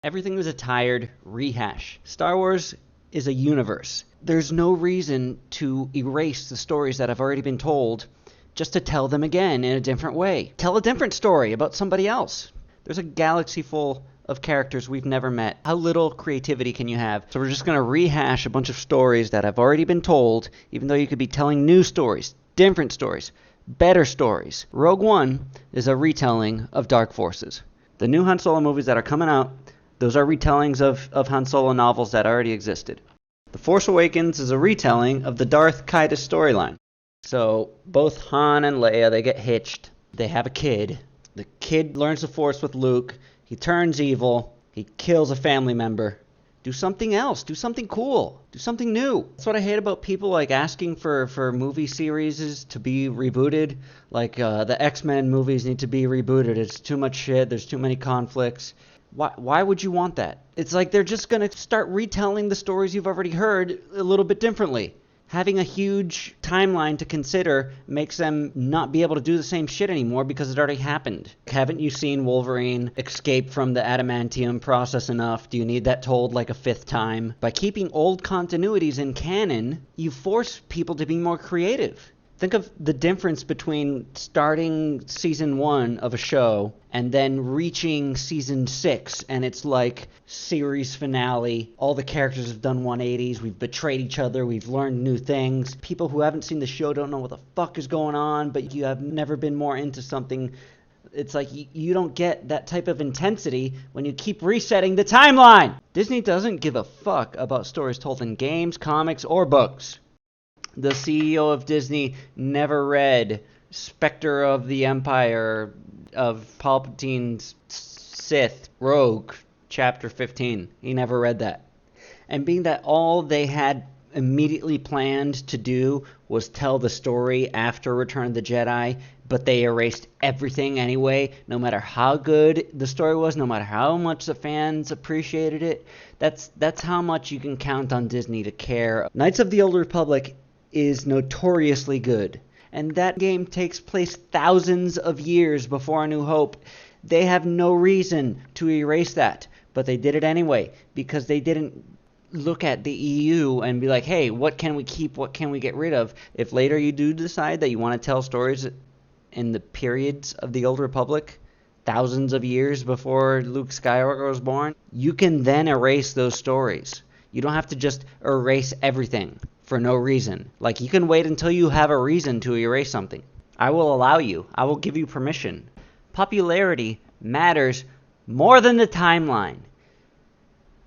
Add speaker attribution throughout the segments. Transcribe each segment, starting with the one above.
Speaker 1: Everything was a tired rehash. Star Wars is a universe. There's no reason to erase the stories that have already been told just to tell them again in a different way. Tell a different story about somebody else. There's a galaxy full of characters we've never met. How little creativity can you have? So we're just going to rehash a bunch of stories that have already been told, even though you could be telling new stories, different stories, better stories. Rogue One is a retelling of Dark Forces. The new Han Solo movies that are coming out, those are retellings of Han Solo novels that already existed. The Force Awakens is a retelling of the Darth Caedus storyline. So both Han and Leia, they get hitched. They have a kid. The kid learns the Force with Luke. He turns evil. He kills a family member. Do something else. Do something cool. Do something new. That's what I hate about people like asking for movie series to be rebooted. Like the X-Men movies need to be rebooted. It's too much shit. There's too many conflicts. Why would you want that? It's like they're just going to start retelling the stories you've already heard a little bit differently. Having a huge timeline to consider makes them not be able to do the same shit anymore because it already happened. Haven't you seen Wolverine escape from the adamantium process enough? Do you need that told like a fifth time? By keeping old continuities in canon, you force people to be more creative. Think of the difference between starting season 1 of a show and then reaching season 6 and it's like series finale. All the characters have done 180s. We've betrayed each other. We've learned new things. People who haven't seen the show don't know what the fuck is going on, but you have never been more into something. It's like you don't get that type of intensity when you keep resetting the timeline. Disney doesn't give a fuck about stories told in games, comics, or books. The CEO of Disney never read Spectre of the Empire of Palpatine's Sith Rogue, Chapter 15. He never read that. And being that all they had immediately planned to do was tell the story after Return of the Jedi, but they erased everything anyway, no matter how good the story was, no matter how much the fans appreciated it. That's how much you can count on Disney to care. Knights of the Old Republic is notoriously good, and that game takes place thousands of years before A New Hope. They have no reason to erase that, but they did it anyway because they didn't look at the EU and be like, hey, what can we keep, what can we get rid of? If later you do decide that you want to tell stories in the periods of the Old Republic, thousands of years before Luke Skywalker was born, you can then erase those stories. You don't have to just erase everything for no reason. Like, you can wait until you have a reason to erase something. I will allow you. I will give you permission. Popularity matters more than the timeline.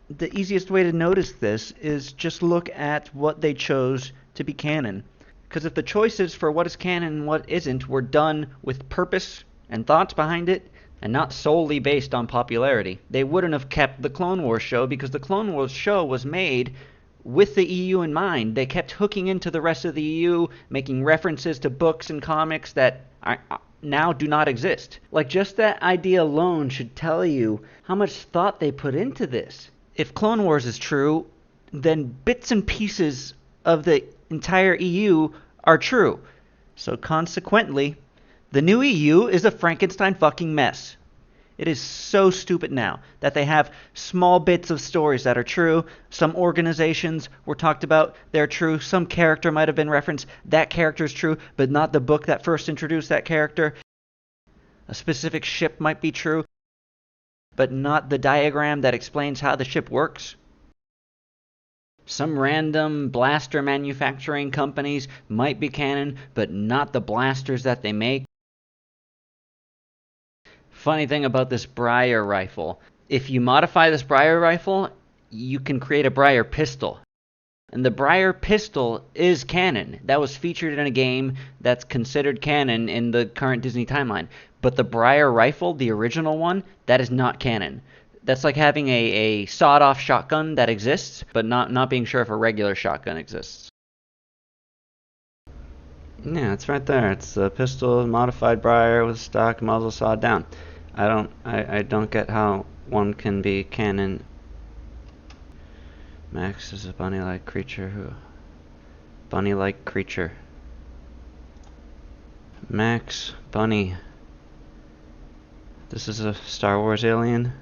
Speaker 1: The easiest way to notice this is just look at what they chose to be canon. Because if the choices for what is canon and what isn't were done with purpose and thoughts behind it, and not solely based on popularity, they wouldn't have kept the Clone Wars show, because the Clone Wars show was made with the EU in mind. They kept hooking into the rest of the EU, making references to books and comics that now do not exist. Like, just that idea alone should tell you how much thought they put into this. If Clone Wars is true, then bits and pieces of the entire EU are true. So consequently, the new EU is a Frankenstein fucking mess. It is so stupid now that they have small bits of stories that are true. Some organizations were talked about, they're true. Some character might have been referenced, that character is true, but not the book that first introduced that character. A specific ship might be true, but not the diagram that explains how the ship works. Some random blaster manufacturing companies might be canon, but not the blasters that they make. Funny thing about this Briar rifle, if you modify this Briar rifle, you can create a Briar pistol. And the Briar pistol is canon. That was featured in a game that's considered canon in the current Disney timeline. But the Briar rifle, the original one, that is not canon. That's like having a sawed-off shotgun that exists, but not being sure if a regular shotgun exists. Yeah, it's right there. It's a pistol, modified Briar with stock muzzle sawed down. I don't get how one can be canon. Max is a bunny-like creature bunny-like creature. Max, bunny. This is a Star Wars alien.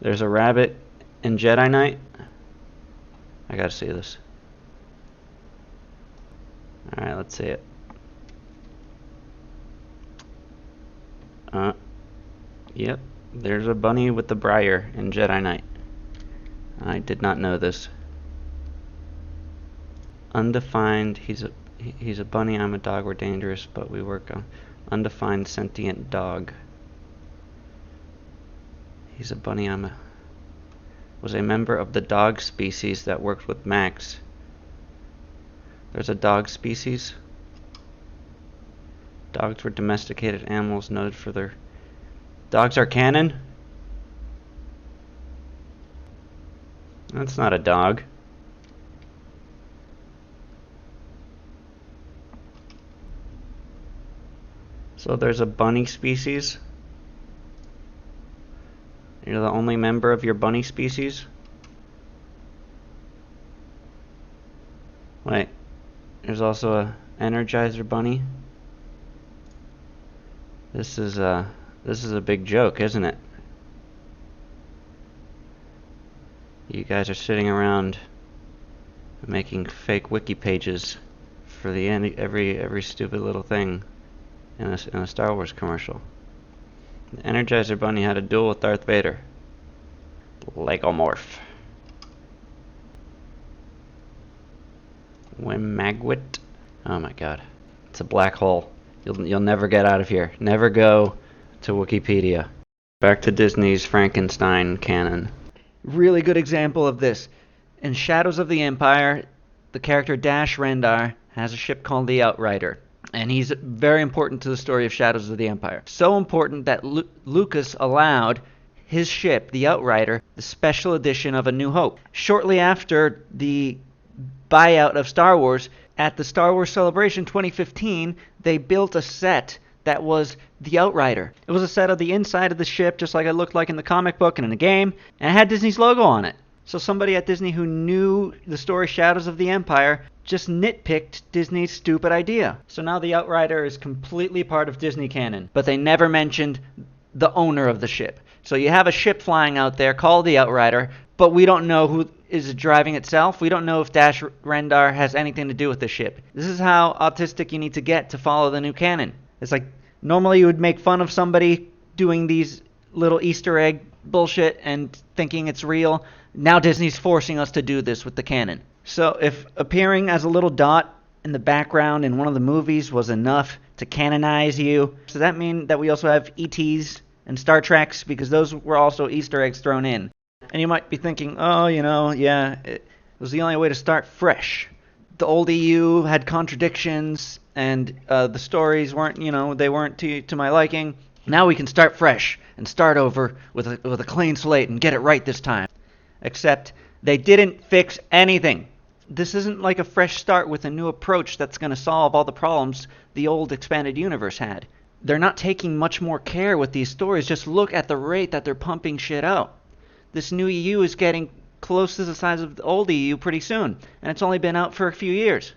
Speaker 1: There's a rabbit in Jedi Knight. I gotta see this. Alright, let's see it. Yep, there's a bunny with the briar in Jedi Knight. I did not know this. Undefined, he's a bunny, I'm a dog, we're dangerous, but we work on undefined sentient dog. He's a bunny, was a member of the dog species that worked with Max. There's a dog species. Dogs were domesticated animals noted for their... Dogs are canon? That's not a dog. So there's a bunny species. You're the only member of your bunny species? Wait, there's also a Energizer bunny. This is a big joke, isn't it? You guys are sitting around making fake wiki pages for the end, every stupid little thing in a Star Wars commercial. The Energizer bunny had a duel with Darth Vader. Legomorph. Wimagwit. Oh my god. It's a black hole. You'll never get out of here. Never go to Wikipedia. Back to Disney's Frankenstein canon. Really good example of this. In Shadows of the Empire, the character Dash Rendar has a ship called the Outrider. And he's very important to the story of Shadows of the Empire. So important that Lucas allowed his ship, the Outrider, the special edition of A New Hope. Shortly after the buyout of Star Wars, at the Star Wars Celebration 2015, they built a set that was the Outrider. It was a set of the inside of the ship, just like it looked like in the comic book and in the game, and it had Disney's logo on it. So somebody at Disney who knew the story Shadows of the Empire just nitpicked Disney's stupid idea. So now the Outrider is completely part of Disney canon, but they never mentioned the owner of the ship. So you have a ship flying out there called the Outrider, but we don't know who is driving itself. We don't know if Dash Rendar has anything to do with the ship. This is how autistic you need to get to follow the new canon. It's like, normally you would make fun of somebody doing these little Easter egg bullshit and thinking it's real. Now Disney's forcing us to do this with the canon. So if appearing as a little dot in the background in one of the movies was enough to canonize you, does that mean that we also have ETs and Star Treks? Because those were also Easter eggs thrown in. And you might be thinking, oh, it was the only way to start fresh. The old EU had contradictions, and the stories weren't, they weren't to my liking. Now we can start fresh and start over with a clean slate and get it right this time. Except they didn't fix anything. This isn't like a fresh start with a new approach that's going to solve all the problems the old expanded universe had. They're not taking much more care with these stories. Just look at the rate that they're pumping shit out. This new EU is getting close to the size of the old EU pretty soon, and it's only been out for a few years.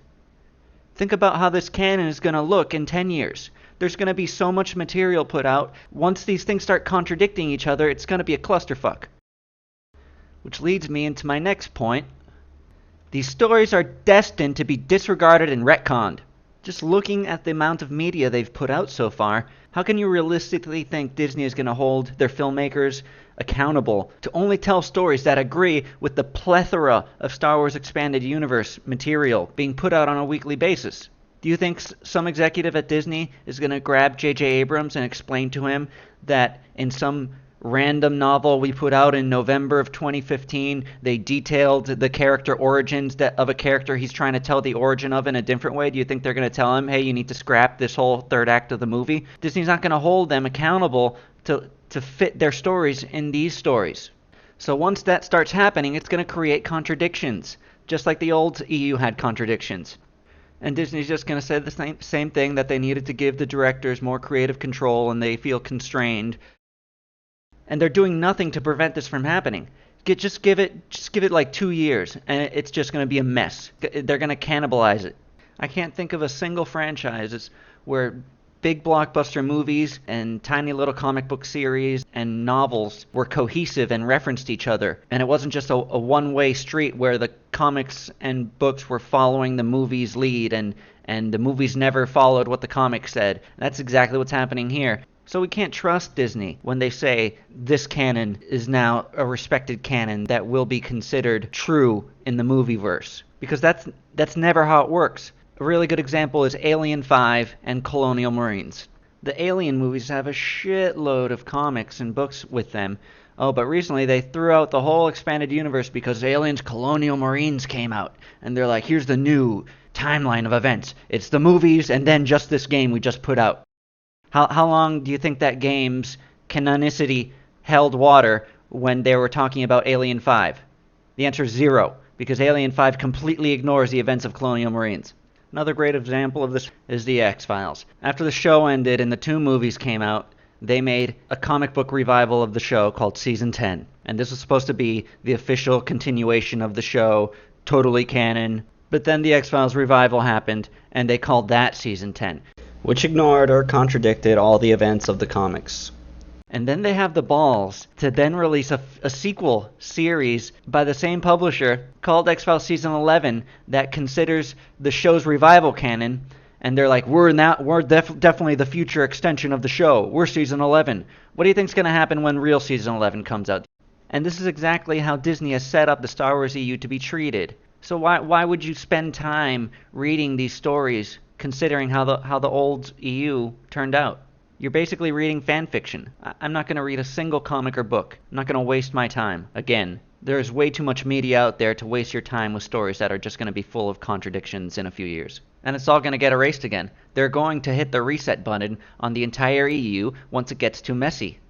Speaker 1: Think about how this canon is going to look in 10 years. There's going to be so much material put out. Once these things start contradicting each other, it's going to be a clusterfuck. Which leads me into my next point. These stories are destined to be disregarded and retconned. Just looking at the amount of media they've put out so far, how can you realistically think Disney is going to hold their filmmakers accountable to only tell stories that agree with the plethora of Star Wars Expanded Universe material being put out on a weekly basis? Do you think some executive at Disney is going to grab J.J. Abrams and explain to him that in some random novel we put out in November of 2015, they detailed the character origins of a character he's trying to tell the origin of in a different way? Do you think they're going to tell him, hey, you need to scrap this whole third act of the movie? Disney's not going to hold them accountable to fit their stories in these stories. So once that starts happening, it's going to create contradictions, just like the old EU had contradictions. And Disney's just going to say the same thing, that they needed to give the directors more creative control and they feel constrained. And they're doing nothing to prevent this from happening. Just give it like 2 years, and it's just going to be a mess. They're going to cannibalize it. I can't think of a single franchise where Big blockbuster movies and tiny little comic book series and novels were cohesive and referenced each other. And it wasn't just a one-way street where the comics and books were following the movie's lead and the movies never followed what the comics said. And that's exactly what's happening here. So we can't trust Disney when they say this canon is now a respected canon that will be considered true in the movieverse. Because that's never how it works. A really good example is Alien 5 and Colonial Marines. The Alien movies have a shitload of comics and books with them. Oh, but recently they threw out the whole expanded universe because Aliens Colonial Marines came out. And they're like, here's the new timeline of events. It's the movies and then just this game we just put out. How long do you think that game's canonicity held water when they were talking about Alien 5? The answer is 0, because Alien 5 completely ignores the events of Colonial Marines. Another great example of this is the X-Files. After the show ended and the 2 movies came out, they made a comic book revival of the show called Season 10. And this was supposed to be the official continuation of the show, totally canon. But then the X-Files revival happened, and they called that Season 10, which ignored or contradicted all the events of the comics. And then they have the balls to then release a sequel series by the same publisher called X-Files Season 11 that considers the show's revival canon, and they're like, we're definitely the future extension of the show. We're Season 11. What do you think's going to happen when real Season 11 comes out? And this is exactly how Disney has set up the Star Wars EU to be treated. So why would you spend time reading these stories considering how the old EU turned out? You're basically reading fan fiction. I'm not going to read a single comic or book. I'm not going to waste my time. Again, there's way too much media out there to waste your time with stories that are just going to be full of contradictions in a few years. And it's all going to get erased again. They're going to hit the reset button on the entire EU once it gets too messy.